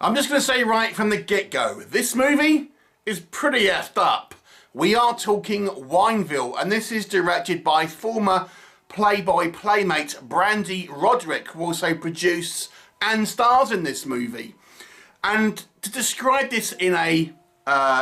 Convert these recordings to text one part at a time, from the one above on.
I'm just going to say right from the get-go, this movie is pretty effed up. We are talking WINEVILLE, and this is directed by former Playboy playmate Brande Roderick, who also produced and stars in this movie. And to describe this in a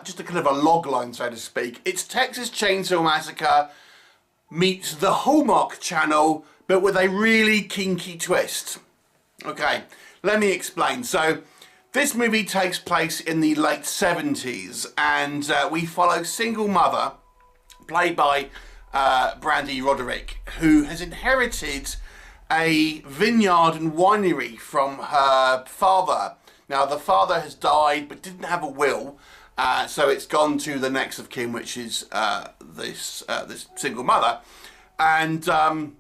just a kind of a log line, so to speak, it's Texas Chainsaw Massacre meets the Hallmark Channel, but with a really kinky twist. Okay, let me explain. So, this movie takes place in the late 70s, and we follow single mother, played by Brande Roderick, who has inherited a vineyard and winery from her father. Now, the father has died, but didn't have a will, so it's gone to the next of kin, which is this single mother. And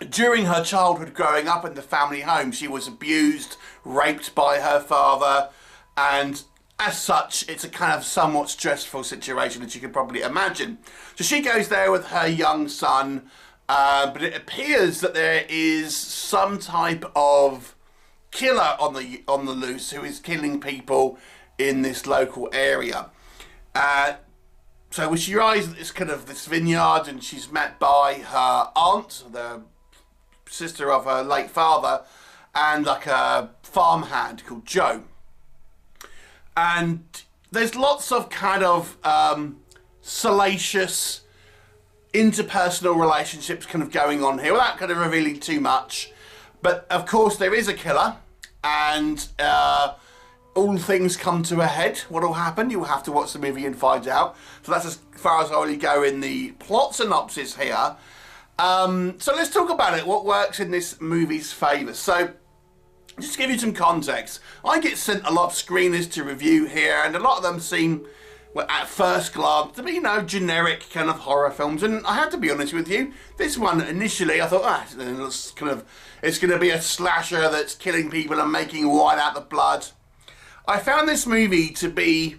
during her childhood growing up in the family home, she was abused, raped by her father, and as such, it's a kind of somewhat stressful situation, as you can probably imagine. So she goes there with her young son, but it appears that there is some type of killer on the loose who is killing people in this local area. So when she arrives at this vineyard, and she's met by her aunt, the sister of her late father, and like a farmhand called Joe. And there's lots of kind of salacious interpersonal relationships kind of going on here without kind of revealing too much. But of course there is a killer, and all things come to a head. What will happen? You'll have to watch the movie and find out. So that's as far as I really go in the plot synopsis here. So let's talk about it, what works in this movie's favour. So, just to give you some context, I get sent a lot of screeners to review here, and a lot of them seem, well, at first glance, to be, generic kind of horror films. And I have to be honest with you, this one initially I thought, it's going to be a slasher that's killing people and making wine out the blood. I found this movie to be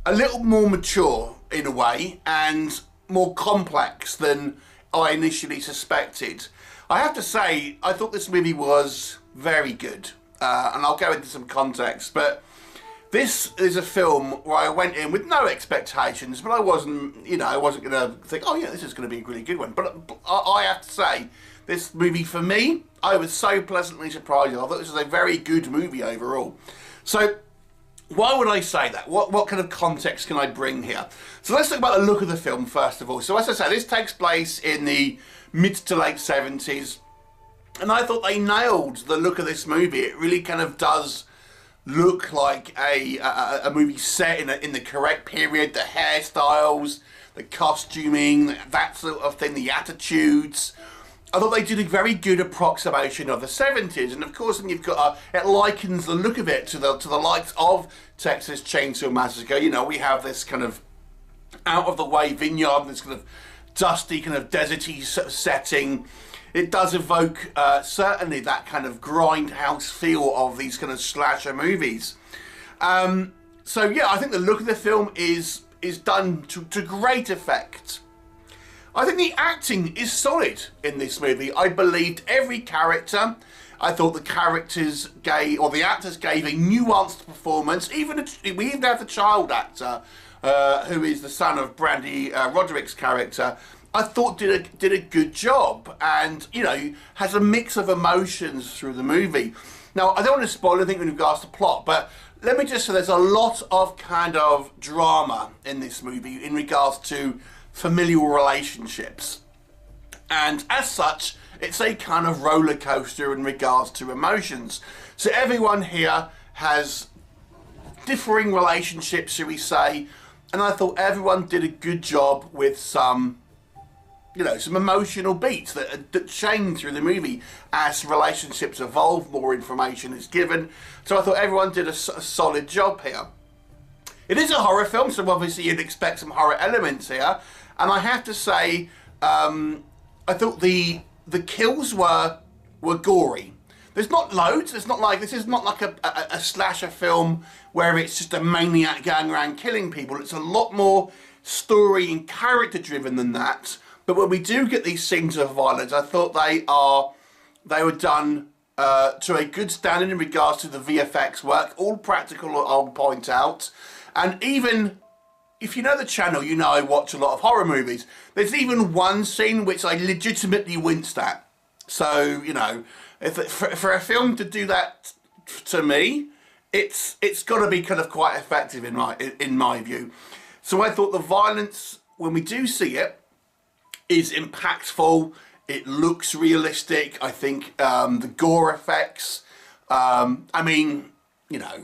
a little more mature in a way, and more complex than I initially suspected. I have to say, I thought this movie was very good, and I'll go into some context, but this is a film where I went in with no expectations, but I wasn't going to think, oh yeah, this is going to be a really good one. But I have to say, this movie, for me, I was so pleasantly surprised. I thought this was a very good movie overall. So, why would I say that? What kind of context can I bring here? So let's talk about the look of the film first of all. So as I say, this takes place in the mid to late 70s. And I thought they nailed the look of this movie. It really kind of does look like a movie set in the correct period. The hairstyles, the costuming, that sort of thing, the attitudes. I thought they did a very good approximation of the 70s, and of course, then you've got it likens the look of it to the likes of Texas Chainsaw Massacre. We have this kind of out of the way vineyard, this kind of dusty, kind of deserty sort of setting. It does evoke certainly that kind of grindhouse feel of these kind of slasher movies. So yeah, I think the look of the film is done to great effect. I think the acting is solid in this movie. I believed every character. I thought the actors gave a nuanced performance. We even have the child actor, who is the son of Brande Roderick's character. I thought did a good job, and has a mix of emotions through the movie. Now, I don't want to spoil anything in regards to plot, but let me just say there's a lot of kind of drama in this movie in regards to familial relationships, and as such it's a kind of roller coaster in regards to emotions. So everyone here has differing relationships, shall we say, and I thought everyone did a good job with some emotional beats that change through the movie as relationships evolve, more information is given. So I thought everyone did a solid job here. It is a horror film, so obviously you'd expect some horror elements here. And I have to say, I thought the kills were gory. There's not loads. It's not like, this is not like a slasher film where it's just a maniac going around killing people. It's a lot more story and character driven than that. But when we do get these scenes of violence, I thought they were done to a good standard in regards to the VFX work, all practical, I'll point out. And even, if you know the channel, you know I watch a lot of horror movies. There's even one scene which I legitimately winced at. So, you know, for a film to do that to me, it's got to be kind of quite effective in my view. So I thought the violence, when we do see it, is impactful. It looks realistic. I think the gore effects, I mean, you know,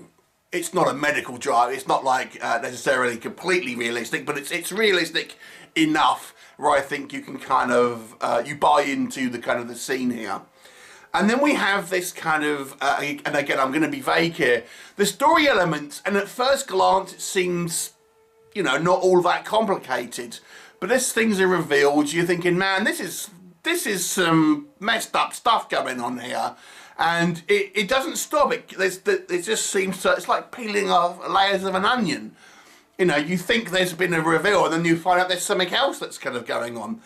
it's not a medical drama. It's not like necessarily completely realistic, but it's realistic enough where I think you can kind of, you buy into the kind of the scene here. And then we have this kind of, and again, I'm going to be vague here, the story elements, and at first glance it seems, you know, not all that complicated. But as things are revealed, you're thinking, man, this is some messed up stuff going on here, and it doesn't stop. It just seems to, it's like peeling off layers of an onion. You know, you think there's been a reveal, and then you find out there's something else that's kind of going on.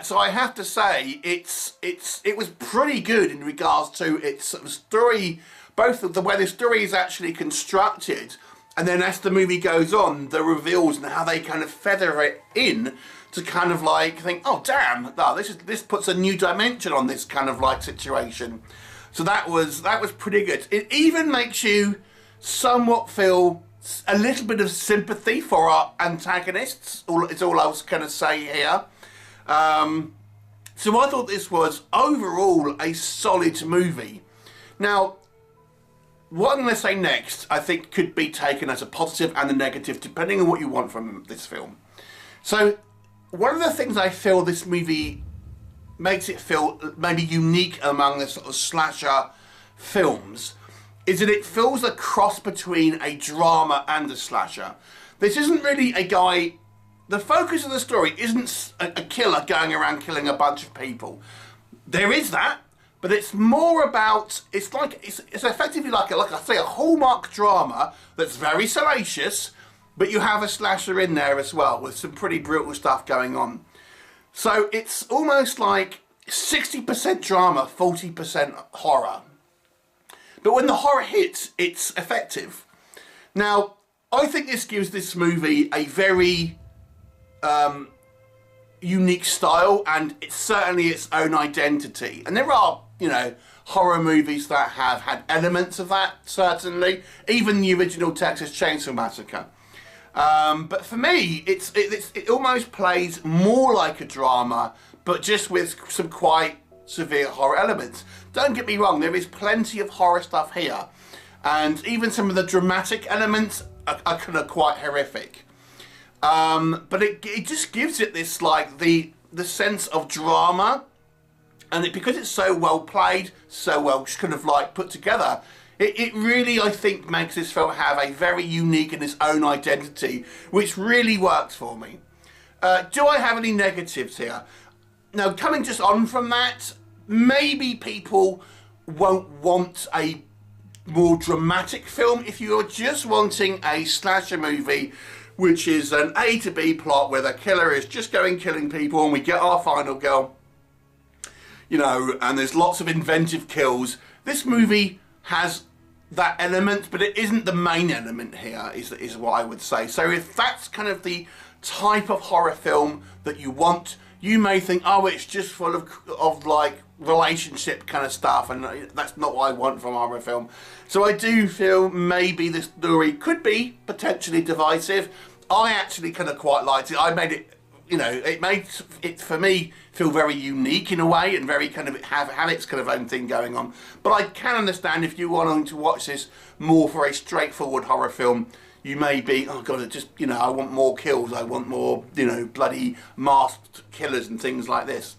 So I have to say, it was pretty good in regards to its sort of story, both of the way the story is actually constructed, and then as the movie goes on, the reveals and how they kind of feather it in to kind of like think, oh damn, no, this puts a new dimension on this kind of like situation. So that was pretty good. It even makes you somewhat feel a little bit of sympathy for our antagonists. It's all I was going to say here. So I thought this was overall a solid movie. Now, what I'm going to say next, I think, could be taken as a positive and a negative, depending on what you want from this film. So, one of the things I feel this movie makes it feel maybe unique among the sort of slasher films is that it feels a cross between a drama and a slasher. This isn't really a guy... The focus of the story isn't a killer going around killing a bunch of people. There is that. But it's more about, it's effectively like I say, a Hallmark drama that's very salacious, but you have a slasher in there as well with some pretty brutal stuff going on. So it's almost like 60% drama, 40% horror. But when the horror hits, it's effective. Now, I think this gives this movie a very unique style, and it's certainly its own identity. And there are, you know, horror movies that have had elements of that, certainly. Even the original Texas Chainsaw Massacre. But for me, it almost plays more like a drama, but just with some quite severe horror elements. Don't get me wrong, there is plenty of horror stuff here. And even some of the dramatic elements are kind of quite horrific. But it just gives it this, like, the sense of drama. And because it's so well played, so well kind of like put together, it really, I think, makes this film have a very unique and its own identity, which really works for me. Do I have any negatives here? Now, coming just on from that, maybe people won't want a more dramatic film. If you're just wanting a slasher movie, which is an A to B plot where the killer is just going killing people and we get our final girl, you know, and there's lots of inventive kills. This movie has that element, but it isn't the main element here, is what I would say. So if that's kind of the type of horror film that you want, you may think, oh, it's just full of like relationship kind of stuff, and that's not what I want from a horror film. So I do feel maybe the story could be potentially divisive. I actually kind of quite liked it. I made it, you know, it made it for me feel very unique in a way, and very kind of have its kind of own thing going on. But I can understand if you wanting to watch this more for a straightforward horror film, you may be, oh god, it just, you know, I want more kills, I want more, you know, bloody masked killers and things like this.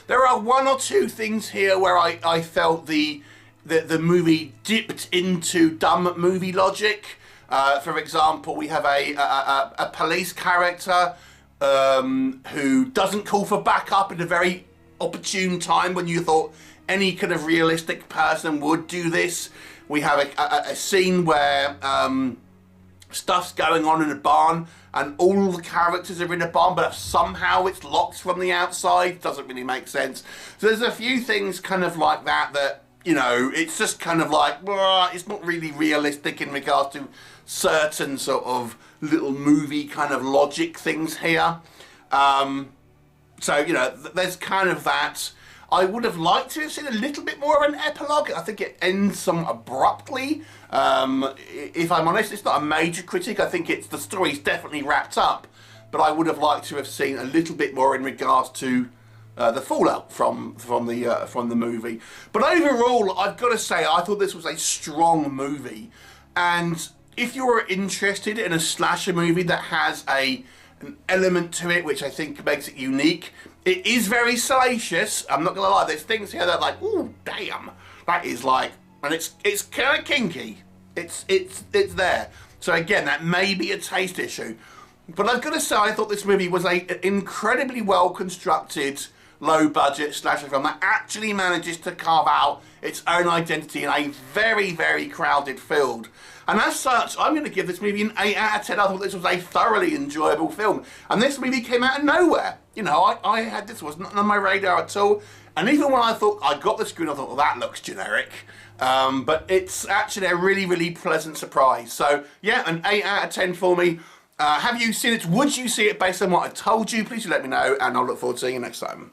There are one or two things here where I felt the movie dipped into dumb movie logic. For example, we have a police character who doesn't call for backup at a very opportune time when you thought any kind of realistic person would do this. We have a scene where stuff's going on in a barn and all the characters are in a barn, but somehow it's locked from the outside. Doesn't really make sense. So there's a few things kind of like that, you know, it's just kind of like, well, it's not really realistic in regards to certain sort of little movie kind of logic things here. So, you know, there's kind of that. I would have liked to have seen a little bit more of an epilogue. I think it ends somewhat abruptly. If I'm honest, it's not a major critique. I think the story's definitely wrapped up, but I would have liked to have seen a little bit more in regards to the fallout from the movie. But overall, I've got to say, I thought this was a strong movie. And if you're interested in a slasher movie that has an element to it which I think makes it unique, it is very salacious. I'm not gonna lie, there's things here that are like, ooh, damn, that is like, and it's kind of kinky. It's there. So again, that may be a taste issue. But I've got to say, I thought this movie was an incredibly well constructed, low budget slasher film that actually manages to carve out its own identity in a very, very crowded field. And as such, I'm going to give this movie an 8 out of 10. I thought this was a thoroughly enjoyable film. And this movie came out of nowhere. You know, I had this, was not on my radar at all. And even when I thought I got the screen, I thought, well, that looks generic. But it's actually a really, really pleasant surprise. So, yeah, an 8 out of 10 for me. Have you seen it? Would you see it based on what I told you? Please do let me know, and I'll look forward to seeing you next time.